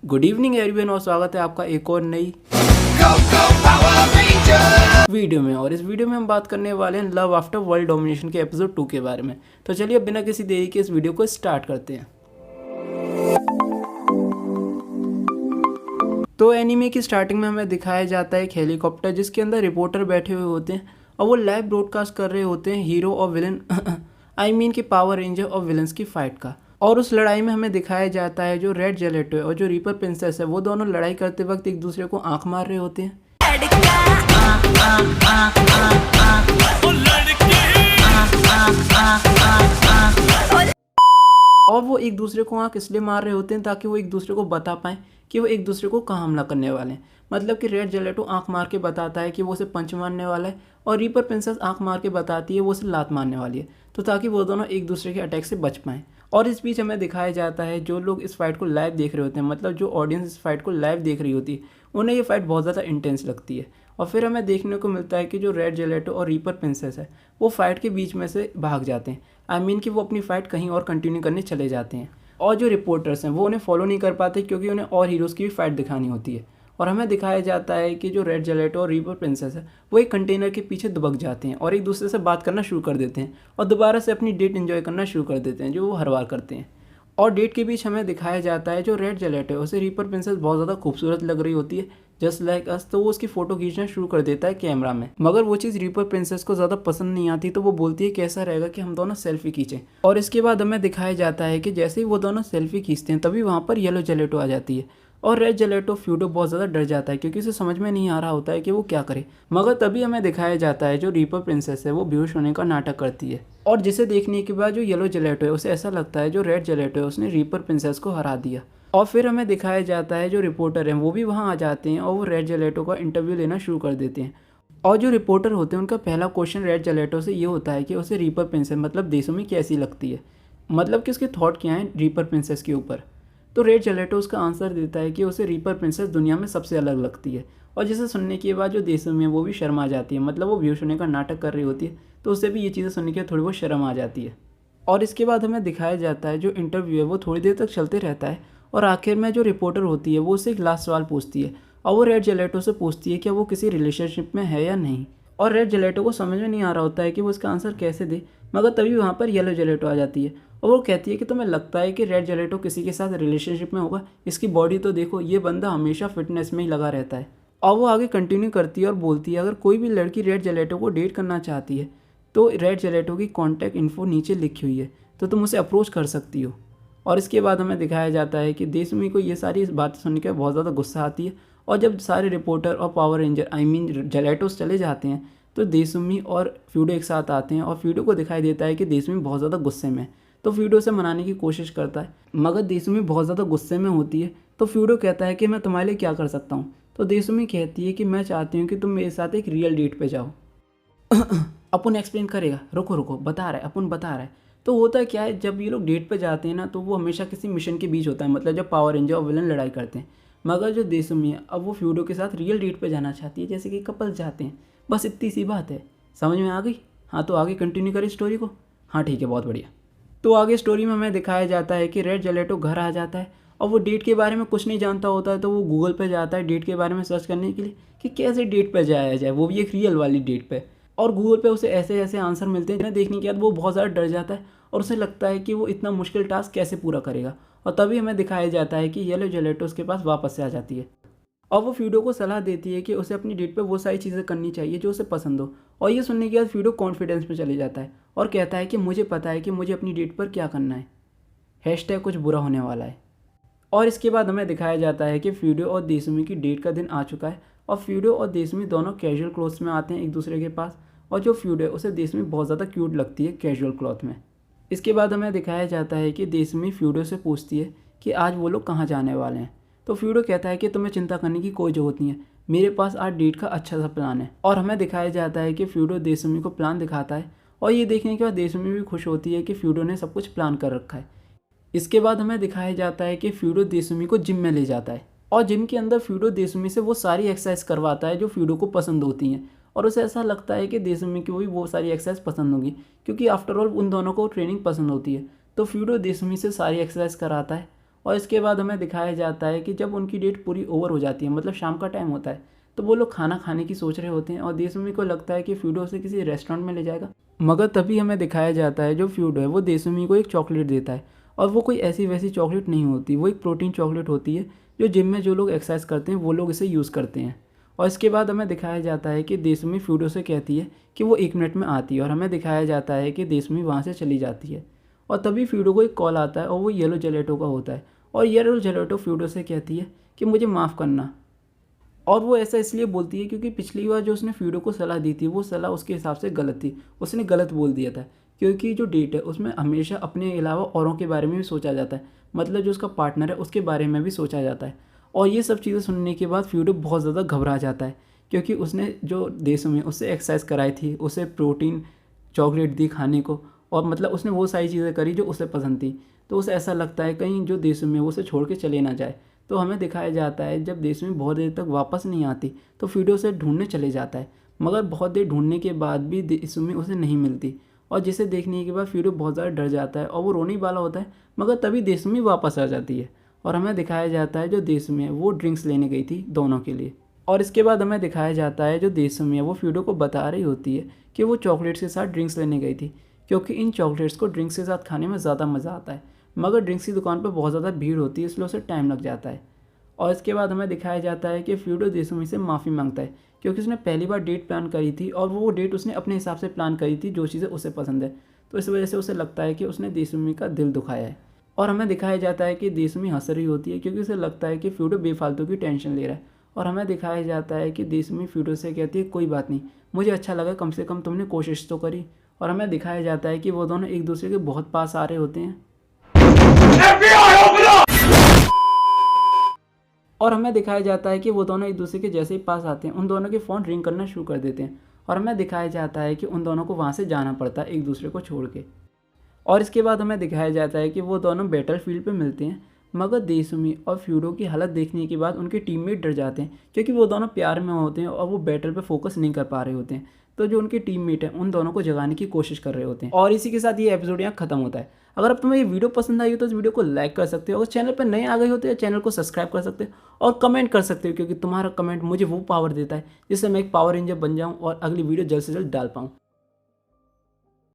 Good evening everyone और स्वागत है आपका एक और नई वीडियो में। और इस वीडियो में हम बात करने वाले हैं लव आफ्टर वर्ल्ड डोमिनेशन के एपिसोड 2 के बारे में। तो चलिए अब बिना किसी देरी के इस वीडियो को स्टार्ट करते हैं। तो एनीमे की स्टार्टिंग में हमें दिखाया जाता है एक हेलीकॉप्टर जिसके अंदर रिपोर्टर बैठे हुए होते हैं और वो लाइव ब्रॉडकास्ट कर रहे होते हैं हीरो और विलन की पावर रेंजर और विलन्स की फाइट का। और उस लड़ाई में हमें दिखाया जाता है जो रेड जेलेटो है और जो रीपर प्रिंसेस है वो दोनों लड़ाई करते वक्त एक दूसरे को आंख मार रहे होते हैं। और वो एक दूसरे को आंख इसलिए मार रहे होते हैं ताकि वो एक दूसरे को बता पाएं कि वो एक दूसरे को कहाँ हमला करने वाले हैं। मतलब कि रेड जेलेटो आंख मार के बताता है कि वो उसे पंच मारने वाला है और रीपर प्रिंसेस आंख मार के बताती है वो उसे लात मारने वाली है, तो ताकि वो दोनों एक दूसरे के अटैक से बच पाएँ। और इस बीच हमें दिखाया जाता है जो लोग इस फाइट को लाइव देख रहे होते हैं, मतलब जो ऑडियंस इस फाइट को लाइव देख रही होती है, उन्हें ये फाइट बहुत ज़्यादा इंटेंस लगती है। और फिर हमें देखने को मिलता है कि जो रेड जेलेटो और रीपर प्रिंसेस है वो फाइट के बीच में से भाग जाते हैं। कि वो अपनी फ़ाइट कहीं और कंटिन्यू करने चले जाते हैं। और जो रिपोर्टर्स हैं वो उन्हें फॉलो नहीं कर पाते क्योंकि उन्हें और हीरोज़ की भी फाइट दिखानी होती है। और हमें दिखाया जाता है कि जो रेड जेलेटो और रीपर प्रिंसेस है वो एक कंटेनर के पीछे दुबक जाते हैं और एक दूसरे से बात करना शुरू कर देते हैं और दोबारा से अपनी डेट एंजॉय करना शुरू कर देते हैं जो वो हर बार करते हैं। और डेट के बीच हमें दिखाया जाता है जो रेड जेलेटो है उसे रीपर प्रिंसेस बहुत ज़्यादा खूबसूरत लग रही होती है जस्ट लाइक अस, तो वो उसकी फ़ोटो खींचना शुरू कर देता है कैमरा में। मगर वो चीज़ रीपर प्रिंसेस को ज़्यादा पसंद नहीं आती, तो वो बोलती है कैसा रहेगा कि हम दोनों सेल्फी खींचें। और इसके बाद हमें दिखाया जाता है कि जैसे ही वो दोनों सेल्फी खींचते हैं तभी वहाँ पर येलो जेलेटो आ जाती है और रेड जेलेटो फ्यूडो बहुत ज़्यादा डर जाता है क्योंकि उसे समझ में नहीं आ रहा होता है कि वो क्या करे। मगर तभी हमें दिखाया जाता है जो रीपर प्रिंसेस है वो बेहोश होने का नाटक करती है और जिसे देखने के बाद जो येलो जेलेटो है उसे ऐसा लगता है जो रेड जेलेटो है उसने रीपर प्रिंसेस को हरा दिया। और फिर हमें दिखाया जाता है जो रिपोर्टर हैं वो भी वहाँ आ जाते हैं और वो रेड जेलेटो का इंटरव्यू लेना शुरू कर देते हैं। और जो रिपोर्टर होते हैं उनका पहला क्वेश्चन रेड जेलेटो से ये होता है कि उसे रीपर प्रिंसेस मतलब देशों कैसी लगती है, मतलब कि उसके थॉट क्या हैं रीपर प्रिंसेस के ऊपर। तो रेड जेलेटो उसका आंसर देता है कि उसे रीपर प्रिंसेस दुनिया में सबसे अलग लगती है। और जिसे सुनने के बाद जो देशों में वो भी शर्मा जाती है, मतलब वो बेहोश होने का नाटक कर रही होती है तो उसे भी ये चीज़ें सुनने के बाद थोड़ी बहुत शर्म आ जाती है। और इसके बाद हमें दिखाया जाता है जो इंटरव्यू है वो थोड़ी देर तक चलते रहता है और आखिर में जो रिपोर्टर होती है वो उससे एक लास्ट सवाल पूछती है और वो रेड जेलेटो से पूछती है कि वो किसी रिलेशनशिप में है या नहीं। और रेड जेलेटो को समझ में नहीं आ रहा होता है कि वो इसका आंसर कैसे दे, मगर तभी वहाँ पर येलो जेलेटो आ जाती है और वो कहती है कि तुम्हें लगता है कि रेड जेलेटो किसी के साथ रिलेशनशिप में होगा, इसकी बॉडी तो देखो, ये बंदा हमेशा फिटनेस में ही लगा रहता है। और वो आगे कंटिन्यू करती है और बोलती है अगर कोई भी लड़की रेड जेलेटो को डेट करना चाहती है तो रेड जेलेटो की कॉन्टैक्ट इन्फो नीचे लिखी हुई है, तो तुम उसे अप्रोच कर सकती हो। और इसके बाद हमें दिखाया जाता है कि देशमी को ये सारी बातें सुन के बहुत ज़्यादा गुस्सा आती है और जब सारे रिपोर्टर और पावर रेंजर जेलेटोस चले जाते हैं तो देशमी और फ्यूडो एक साथ आते हैं और फ्यूडो को दिखाई देता है कि देशमी बहुत ज़्यादा गुस्से में है, तो फ्यूडो से मनाने की कोशिश करता है मगर देशमी बहुत ज़्यादा गुस्से में होती है। तो फ्यूडो कहता है कि मैं तुम्हारे लिए क्या कर सकता हूँ, तो देशमी कहती है कि मैं चाहती हूँ कि तुम मेरे साथ एक रियल डेट पे जाओ। अपन एक्सप्लेन करेगा, रुको रुको बता रहा है, अपन बता रहा है। तो होता क्या है जब ये लोग डेट पे जाते हैं ना तो वो हमेशा किसी मिशन के बीच होता है, मतलब जब पावर रेंजर और विलन लड़ाई करते हैं। मगर जो देशमी है अब वो फ्यूडो के साथ रियल डेट पे जाना चाहती है जैसे कि कपल्स जाते हैं, बस इतनी सी बात है। समझ में आ गई? हाँ, तो आगे कंटिन्यू करें स्टोरी को। हाँ ठीक है, बहुत बढ़िया। तो आगे स्टोरी में हमें दिखाया जाता है कि रेड जेलेटो घर आ जाता है और वो डेट के बारे में कुछ नहीं जानता होता है, तो वो गूगल पे जाता है डेट के बारे में सर्च करने के लिए कि कैसे डेट पे जाया जाए, वो भी एक रियल वाली डेट पे। और गूगल पे उसे ऐसे ऐसे आंसर मिलते हैं जिन्हें देखने के बाद वो बहुत ज़्यादा डर जाता है और उसे लगता है कि वो इतना मुश्किल टास्क कैसे पूरा करेगा। और तभी हमें दिखाया जाता है कि येलो जेलेटो उसके पास वापस से आ जाती है और वो फ्यूडो को सलाह देती है कि उसे अपनी डेट पे वो सारी चीज़ें करनी चाहिए जो उसे पसंद हो। और ये सुनने के बाद फ्यूडो कॉन्फिडेंस में चले जाता है और कहता है कि मुझे पता है कि मुझे अपनी डेट पर क्या करना है, हैशटैग कुछ बुरा होने वाला है। और इसके बाद हमें दिखाया जाता है कि फ्यूडो और देशमी की डेट का दिन आ चुका है और फ्यूडो और देशमी दोनों कैजुअल क्लोथ्स में आते हैं एक दूसरे के पास। और जो फ्यूडो है उसे देशमी बहुत ज़्यादा क्यूट लगती है कैजुअल क्लॉथ में। इसके बाद हमें दिखाया जाता है कि देशमी फ्यूडो से पूछती है कि आज वो लोग कहाँ जाने वाले हैं। तो फ्यूडो कहता है कि तुम्हें चिंता करने की कोई ज़रूरत नहीं है, मेरे पास आज डेट का अच्छा सा प्लान है। और हमें दिखाया जाता है कि फ्यूडो देशमी को प्लान दिखाता है और ये देखने के बाद देशमी भी खुश होती है कि फ्यूडो ने सब कुछ प्लान कर रखा है। इसके बाद हमें दिखाया जाता है कि फ्यूडो देशमी को जिम में ले जाता है और जिम के अंदर फ्यूडो देशमी से वो सारी एक्सरसाइज करवाता है जो फ्यूडो को पसंद होती हैं। और उसे ऐसा लगता है कि देशमी को भी वो सारी एक्सरसाइज पसंद होगी क्योंकि आफ्टर ऑल उन दोनों को ट्रेनिंग पसंद होती है। तो फ्यूडो देशमी से सारी एक्सरसाइज कराता है और इसके बाद हमें दिखाया जाता है कि जब उनकी डेट पूरी ओवर हो जाती है, मतलब शाम का टाइम होता है, तो वो लोग खाना खाने की सोच रहे होते हैं और देसुमी को लगता है कि फ्यूडो उसे किसी रेस्टोरेंट में ले जाएगा। मगर तभी हमें दिखाया जाता है जो फ्यूडो है वो देसुमी को एक चॉकलेट देता है, और वो कोई ऐसी वैसी चॉकलेट नहीं होती, वो एक प्रोटीन चॉकलेट होती है जो जिम में जो लोग एक्सरसाइज करते हैं वो लोग इसे यूज़ करते हैं। और इसके बाद हमें दिखाया जाता है कि देसुमी फ्यूडो से कहती है कि वो 1 मिनट में आती है, और हमें दिखाया जाता है कि देसुमी वहाँ से चली जाती है। और तभी फ्यूडो को एक कॉल आता है और वो येलो जेलेटो का होता है, और येलो जेलेटो फ्यूडो से कहती है कि मुझे माफ़ करना। और वो ऐसा इसलिए बोलती है क्योंकि पिछली बार जो उसने फ्यूडो को सलाह दी थी वो सलाह उसके हिसाब से गलत थी, उसने गलत बोल दिया था। क्योंकि जो डेट है उसमें हमेशा अपने अलावा औरों के बारे में भी सोचा जाता है, मतलब जो उसका पार्टनर है उसके बारे में भी सोचा जाता है। और ये सब चीज़ें सुनने के बाद फ्यूडो बहुत ज़्यादा घबरा जाता है, क्योंकि उसने जो देशों में उससे एक्सरसाइज कराई थी, उसे प्रोटीन चॉकलेट दी खाने को, और मतलब उसने वो सारी चीज़ें करी जो उसे पसंद थी। तो उसे ऐसा लगता है कहीं जो देशों में वो उसे छोड़ के चले ना जाए। तो हमें दिखाया जाता है जब देश में बहुत देर तक वापस नहीं आती तो फ्यूडो उसे ढूंढने चले जाता है, मगर बहुत देर ढूंढने के बाद भी देसुमी उसे नहीं मिलती, और जिसे देखने के बाद फ्यूडो बहुत ज़्यादा डर जाता है और वो रोने वाला होता है। मगर तभी देसुमी वापस आ जाती है, और हमें दिखाया जाता है जो देसुमी है वो ड्रिंक्स लेने गई थी दोनों के लिए। और इसके बाद हमें दिखाया जाता है जो देसुमी है वो फ्यूडो को बता रही होती है कि वो चॉकलेट्स के साथ ड्रिंक्स लेने गई थी, क्योंकि इन चॉकलेट्स को ड्रिंक्स के साथ खाने में ज़्यादा मज़ा आता है। मगर ड्रिंक्स की दुकान पर बहुत ज़्यादा भीड़ होती है, इसलिए उसे टाइम लग जाता है। और इसके बाद हमें दिखाया जाता है कि फ्यूडो देसुमी से माफ़ी मांगता है, क्योंकि उसने पहली बार डेट प्लान करी थी और वो डेट उसने अपने हिसाब से प्लान करी थी जो चीज़ें उसे पसंद है। तो इस वजह से उसे लगता है कि उसने देसुमी का दिल दुखाया है। और हमें दिखाया जाता है कि देसुमी हंस रही होती है क्योंकि उसे लगता है कि फ्यूडो बेफालतू की टेंशन ले रहा है। और हमें दिखाया जाता है कि देसुमी फ्यूडो से कहती है कोई बात नहीं, मुझे अच्छा लगा, कम से कम तुमने कोशिश तो करी। और हमें दिखाया जाता है कि वो दोनों एक दूसरे के बहुत पास आ रहे होते हैं। और हमें दिखाया जाता है कि वो दोनों एक दूसरे के जैसे ही पास आते हैं उन दोनों के फ़ोन रिंग करना शुरू कर देते हैं, और हमें दिखाया जाता है कि उन दोनों को वहाँ से जाना पड़ता है एक दूसरे को छोड़ के। और इसके बाद हमें दिखाया जाता है कि वो दोनों बैटल फील्ड पे मिलते हैं, मगर देसुमी और फ्यूडो की हालत देखने के बाद उनके टीममेट डर जाते हैं, क्योंकि वो दोनों प्यार में होते हैं और वो बैटल पे फोकस नहीं कर पा रहे होते हैं। तो जो उनके टीममेट हैं उन दोनों को जगाने की कोशिश कर रहे होते हैं। और इसी के साथ ये एपिसोड यहाँ खत्म होता है। अगर अब तुम्हें ये वीडियो पसंद आई हो तो इस वीडियो को लाइक कर सकते हो, अगर चैनल पर नए आ गए हो तो चैनल को सब्सक्राइब कर सकते हो और कमेंट कर सकते हो, क्योंकि तुम्हारा कमेंट मुझे वो पावर देता है जिससे मैं एक पावर रेंजर बन जाऊँ और अगली वीडियो जल्द से जल्द डाल पाऊँ।